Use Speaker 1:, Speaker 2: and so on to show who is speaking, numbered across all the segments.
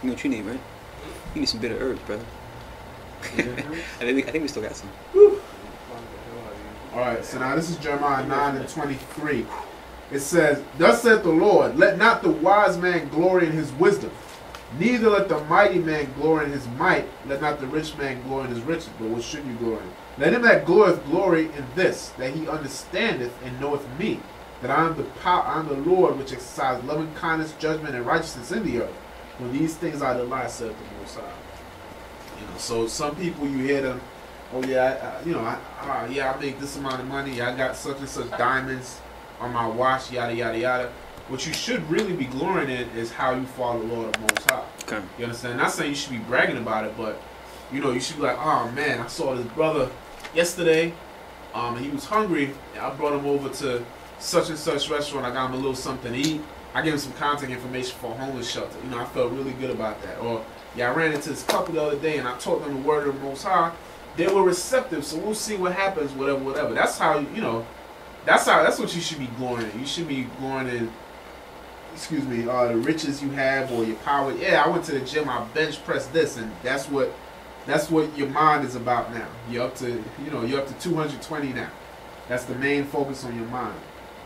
Speaker 1: You know what you need, right? You need some bitter herbs, brother. I think we still got some.
Speaker 2: Alright, so now this is Jeremiah 9:23. It says, "Thus saith the Lord, let not the wise man glory in his wisdom, neither let the mighty man glory in his might, let not the rich man glory in his riches." But what should you glory in? "Let him that glorieth glory in this, that he understandeth and knoweth me, that I am the Lord which exercise loving kindness, judgment, and righteousness in the earth. When these things I delight, saith the Most High." You know, so some people you hear them, "Oh yeah, I make this amount of money. Yeah, I got such and such diamonds on my watch, yada yada yada." What you should really be glorying in is how you follow the Lord of Most High.
Speaker 1: Okay.
Speaker 2: You understand? Not saying you should be bragging about it, but you know, you should be like, "Oh man, I saw this brother yesterday. He was hungry. I brought him over to such and such restaurant. I got him a little something to eat. I gave him some contact information for a homeless shelter. You know, I felt really good about that." Or, "Yeah, I ran into this couple the other day and I taught them the word of the Most High. They were receptive, so we'll see what happens, whatever, whatever." That's how, you know, that's what you should be glorying in. You should be glorying in, the riches you have or your power. "Yeah, I went to the gym, I bench pressed this," and that's what your mind is about now. You're up to 220 now. That's the main focus on your mind.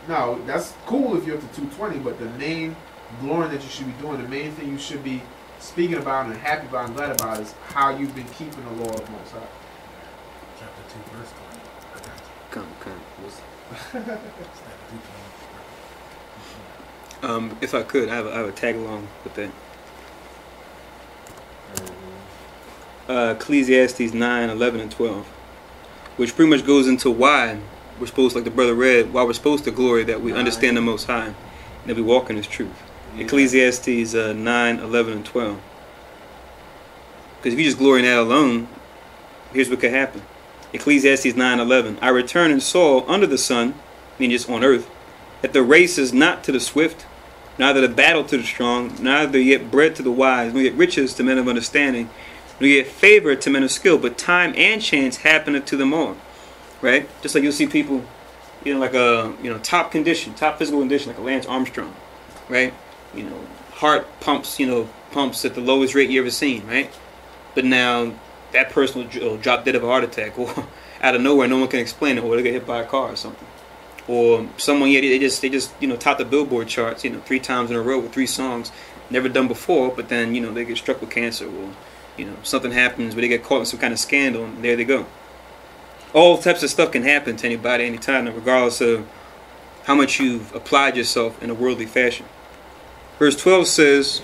Speaker 2: No, that's cool if you're up to 220, but the main glory that you should be doing, the main thing you should be speaking about and happy about and glad about is how you've been keeping the law of Most High.
Speaker 3: Chapter 2, verse 20.
Speaker 1: Come. If I could, I have a tag along with that. Ecclesiastes 9, 11, and 12, which pretty much goes into why we're supposed, like the brother read, why we're supposed to glory, that we understand the Most High, and that we walk in His truth. Yeah. Ecclesiastes 9, 11, and 12. Because if you just glory in that alone, here's what could happen. Ecclesiastes 9, 11. "I returned and saw under the sun," meaning just on earth, "that the race is not to the swift, neither the battle to the strong, neither yet bread to the wise, nor yet riches to men of understanding, nor yet favor to men of skill, but time and chance happeneth to them all." Right? Just like you'll see people, like top physical condition, like a Lance Armstrong, right? Heart pumps, pumps at the lowest rate you ever seen, right? But now that person will drop dead of a heart attack, or out of nowhere, no one can explain it, or they get hit by a car or something. Or someone, they just top the Billboard charts, 3 times in a row with 3 songs, never done before, but then, they get struck with cancer, or, something happens where they get caught in some kind of scandal, and there they go. All types of stuff can happen to anybody, anytime, regardless of how much you've applied yourself in a worldly fashion. Verse 12 says,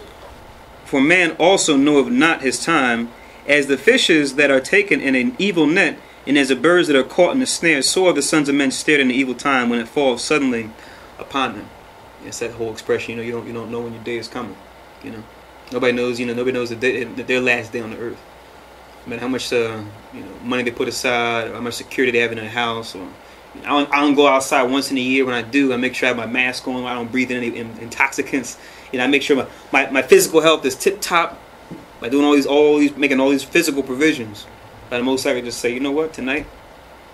Speaker 1: "For man also knoweth not his time, as the fishes that are taken in an evil net, and as the birds that are caught in a snare, so are the sons of men stared in the evil time when it falls suddenly upon them." It's that whole expression, you don't know when your day is coming. Nobody knows, their last day on the earth. No matter how much money they put aside, or how much security they have in their house, or I don't go outside once in a year. When I do, I make sure I have my mask on. I don't breathe in any intoxicants. I make sure my physical health is tip top by doing making all these physical provisions. By the Most High could just say, "You know what? Tonight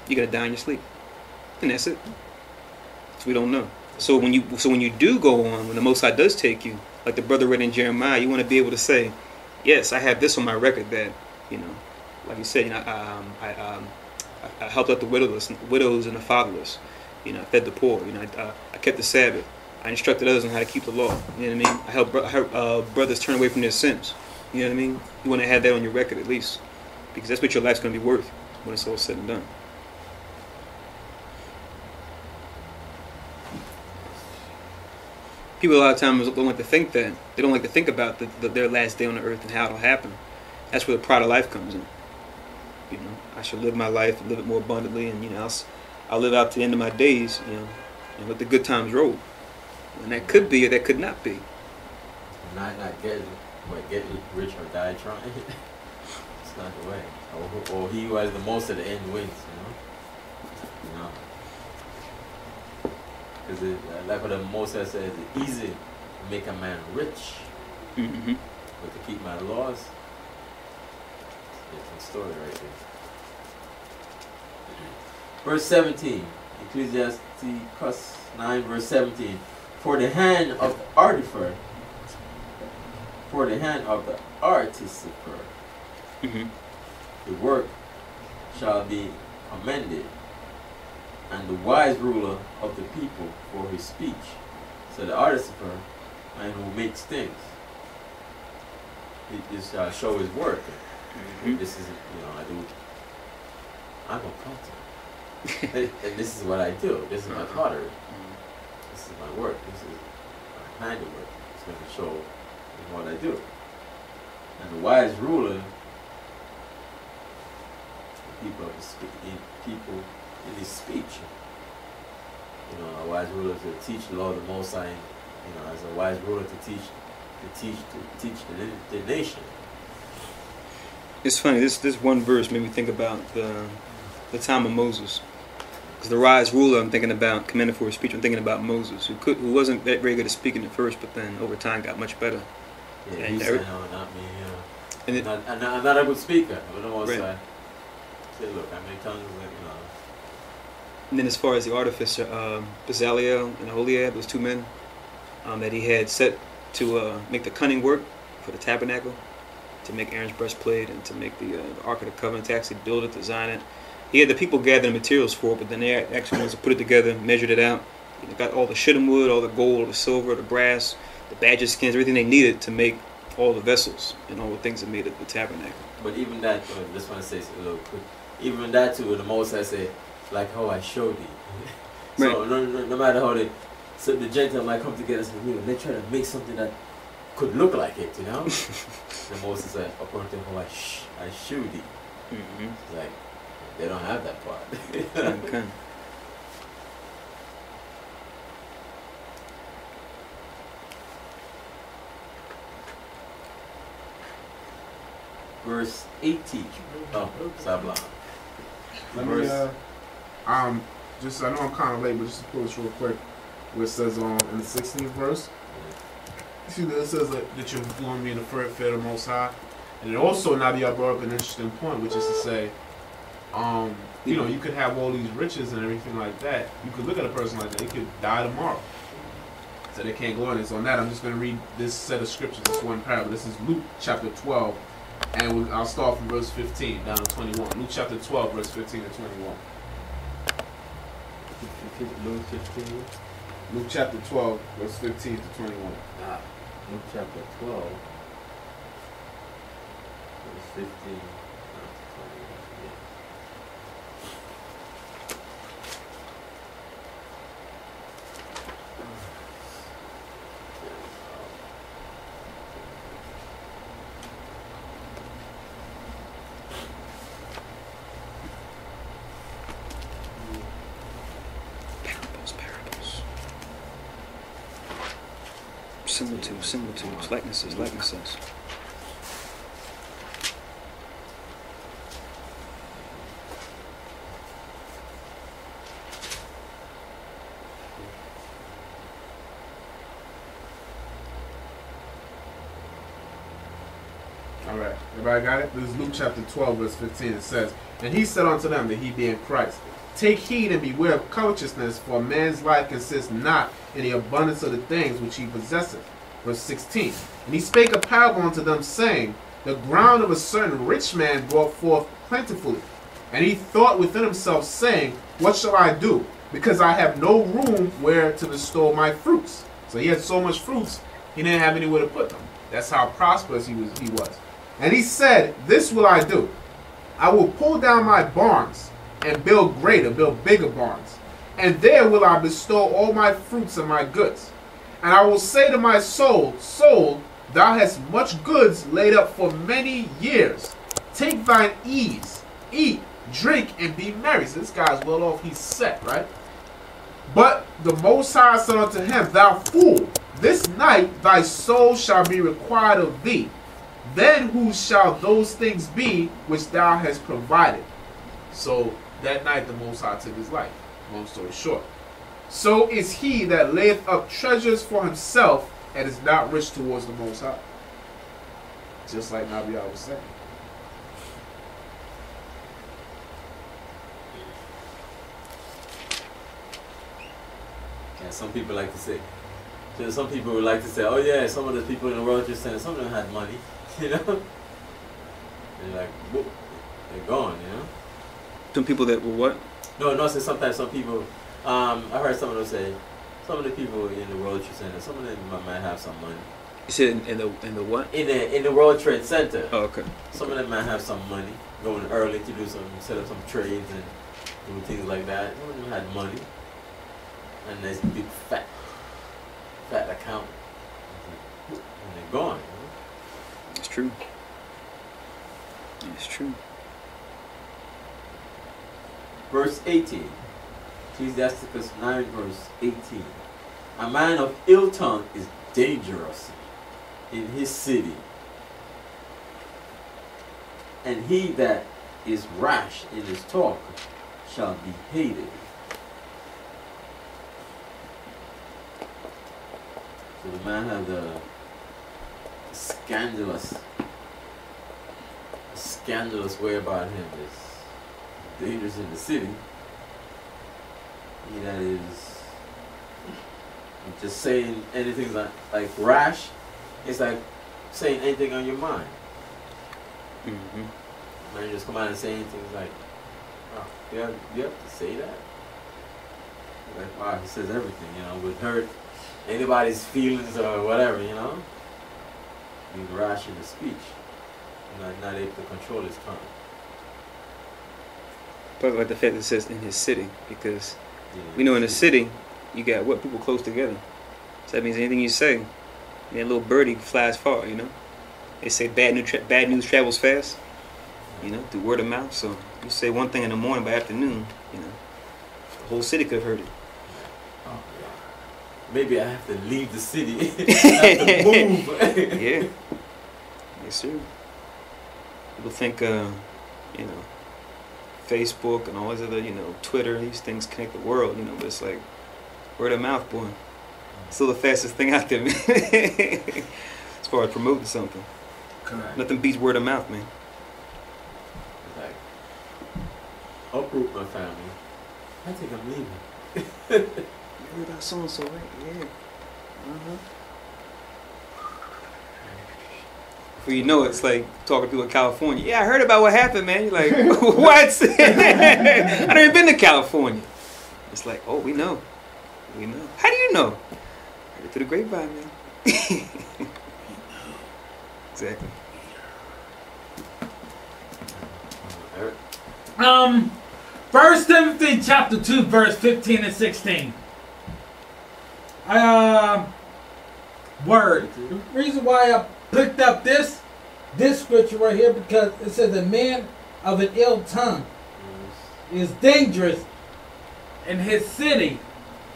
Speaker 1: you're gonna die in your sleep," and that's it. So we don't know. So when you do go on, when the Most High does take you, like the brother read in Jeremiah, you want to be able to say, "Yes, I have this on my record that, like you said, I helped out the widows and the fatherless. I fed the poor. I kept the Sabbath. I instructed others on how to keep the law. You know what I mean? I helped brothers turn away from their sins. You know what I mean? You want to have that on your record at least, because that's what your life's going to be worth when it's all said and done. People a lot of times don't like to think that. They don't like to think about their last day on the earth and how it'll happen. That's where the pride of life comes in. I should live my life, live it more abundantly, and I'll live out to the end of my days, and let the good times roll. And that could be, or that could not be.
Speaker 4: Not get rich or die trying. It's not the way. Or he who has the most at the end wins. Because like what the Moses says, it's easy to make a man rich, but to keep my laws, different story right there. Verse 17, Ecclesiastes 9, verse 17. For the hand of for the hand of the artificer, the work shall be commended, and the wise ruler of the people for his speech. So the artificer, man who makes things, he shall show his work. This is, I'm a potter. And this is what I do. This is my pottery. This is my work. This is my handiwork. It's going to show what I do. And the wise ruler, people in his speech. A wise ruler to teach the Lord the Most High. As a wise ruler to teach the nation.
Speaker 1: It's funny. This one verse made me think about the time of Moses. Because the wise ruler, I'm thinking about, commended for his speech. I'm thinking about Moses, who wasn't that very good at speaking at first, but then over time got much better.
Speaker 4: Yeah, and he said, "No, not me. I'm not a good speaker." I don't know say, "Look, I make tongues."
Speaker 1: And then, as far as the artificer, Bezalel and Aholiab, those two men that he had set to make the cunning work for the tabernacle, to make Aaron's breastplate and to make the Ark of the Covenant, to actually build it, design it. He had the people gather the materials for it, but then they actually wanted to put it together, measured it out. Got all the shittim wood, all the gold, the silver, the brass, the badger skins, everything they needed to make all the vessels and all the things that made it the tabernacle.
Speaker 4: But even that, I just want to say a little quick, even that too, the Most High say, like how I showed thee. So right. no matter how so the Gentile might come together and they try to make something that could look like it, The Moses said, according to how I showed thee. It's like, they don't have that part.
Speaker 1: Okay.
Speaker 4: Verse 18. Oh, Sabbath.
Speaker 2: Let me, just, I know I'm kind of late, but just to pull this real quick, where it says in the 16th verse, see that it says that you informed me in the fear of the Most High. And it also, now y'all brought up an interesting point, which is to say, you could have all these riches and everything like that. You could look at a person like that, they could die tomorrow. So they can't go on this. On that, I'm just going to read this set of scriptures, this one parable. This is Luke chapter 12, and I'll start from verse 15 down to 21. Luke chapter 12, verse 15 to 21.
Speaker 4: Luke 15.
Speaker 2: Luke chapter 12, verse 15 to 21.
Speaker 4: Luke chapter 12, verse 15 to 21.
Speaker 1: Similitudes, likenesses.
Speaker 2: All right, everybody got it? This is Luke chapter 12, verse 15. It says, "And he said unto them that he being Christ, take heed and beware of covetousness, for a man's life consists not in the abundance of the things which he possesseth." Verse 16. "And he spake a parable unto them, saying, the ground of a certain rich man brought forth plentifully. And he thought within himself, saying, what shall I do? Because I have no room where to bestow my fruits." So he had so much fruits, he didn't have anywhere to put them. That's how prosperous he was. "And he said, this will I do. I will pull down my barns and build bigger barns. And there will I bestow all my fruits and my goods. And I will say to my soul, soul, thou hast much goods laid up for many years. Take thine ease, eat, drink, and be merry." So this guy's well off, he's set, right? "But the Most High said unto him, thou fool, this night thy soul shall be required of thee. Then whose shall those things be which thou hast provided?" So that night the Most High took his life. Long story short. "So is he that layeth up treasures for himself and is not rich towards the Most High." Just like Nabiah was saying.
Speaker 4: Yeah, some people like to say, So some people would like to say, oh yeah, some of the people in the World Trade Center, some of them had money, you know. They're like, whoop, they're gone, you know.
Speaker 1: Some people that were what?
Speaker 4: No, so sometimes some people, I heard some of them say, some of the people in the World Trade Center, some of them might have some money.
Speaker 1: You said in the what?
Speaker 4: In the World Trade Center.
Speaker 1: Oh, okay.
Speaker 4: Some of them might have some money, going early to do set up some trades and do things like that. Some of them had money, and there's a big fat account, and they're gone. You know?
Speaker 1: It's true. It's true.
Speaker 4: Verse 18. Ecclus8-9, verse 18. A man of ill tongue is dangerous in his city, and he that is rash in his talk shall be hated. So the man had a scandalous way about him. It's dangerous in the city. He that is just saying anything like rash. It's like saying anything on your mind.
Speaker 1: Mm-hmm.
Speaker 4: Man, just come out and say anything like, oh, you have to say that? Like, wow, he says everything, you know, would hurt anybody's feelings or whatever, you know? Being rash in his speech. Not able to control his tongue.
Speaker 1: Talk about the fact that it says in his city, because
Speaker 4: Yeah,
Speaker 1: we know in the city, you got what? People close together. So that means anything you say, that little birdie flies far, you know? They say bad news travels fast, you know, through word of mouth. So you say one thing in the morning, by afternoon, you know, the whole city could have heard it.
Speaker 4: Oh, yeah. Maybe I have to leave the city. I have to move.
Speaker 1: Yeah. Yes, sir. People think, you know, Facebook and all these other, you know, Twitter, these things connect the world, you know, but it's like word of mouth, boy. Still the fastest thing out there, man. As far as promoting something.
Speaker 3: Correct.
Speaker 1: Nothing beats word of mouth, man.
Speaker 4: Like, uproot my family. I think I'm leaving.
Speaker 1: You heard about so-and-so, right? Yeah. Uh-huh. Before you know it, it's like talking to people in California. Yeah, I heard about what happened, man. You're like, what? I never even been to California. It's like, oh, we know. We know. How do you know? Heard it through the grapevine, man. Exactly.
Speaker 5: 1 Timothy chapter 2, verse 15 and 16. Word. The reason why I picked up this scripture right here, because it says a man of an ill tongue is dangerous in his city.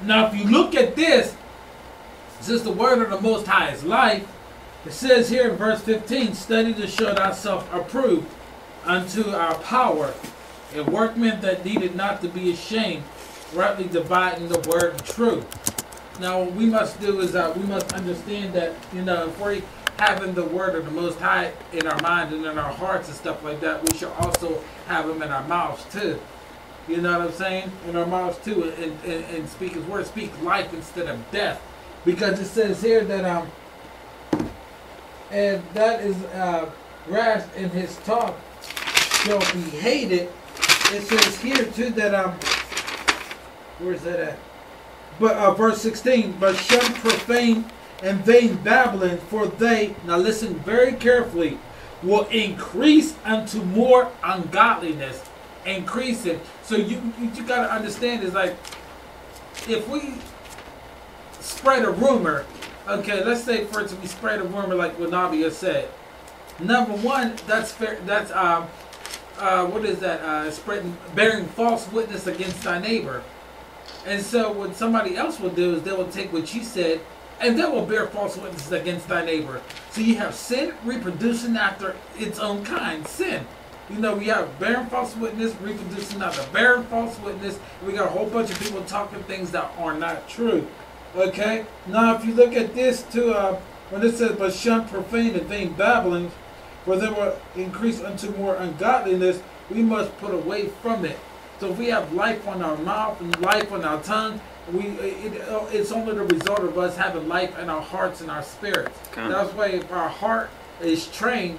Speaker 5: Now, if you look at this, since the word of the Most High is life, it says here in verse 15, study to show thyself approved unto our power, a workman that needed not to be ashamed, rightly dividing the word of truth. Now, what we must do is we must understand that, you know, if we're having the word of the Most High in our mind and in our hearts and stuff like that, we should also have them in our mouths too. You know what I'm saying? In our mouths too, and speak His word, speak life instead of death. Because it says here that and that is rash in his talk shall be hated. It says here too that where is that at? But verse 16, but shun profane and vain babbling, for they, now listen very carefully, will increase unto more ungodliness. Increase it. So you got to understand is like, if we spread a rumor, okay, let's say for instance we spread a rumor like what Nabi has said. Number one, that's fair. That's what is that? Bearing false witness against thy neighbor. And so what somebody else will do is they will take what you said and they will bear false witness against thy neighbor. So you have sin reproducing after its own kind, sin. You know, we have bearing false witness, reproducing after bearing false witness. We got a whole bunch of people talking things that are not true. Okay? Now if you look at this too, when it says, but shun profane and vain babblings, for they will increase unto more ungodliness, we must put away from it. So if we have life on our mouth and life on our tongue, it's only the result of us having life in our hearts and our spirits.
Speaker 1: Kanas.
Speaker 5: That's why if our heart is trained,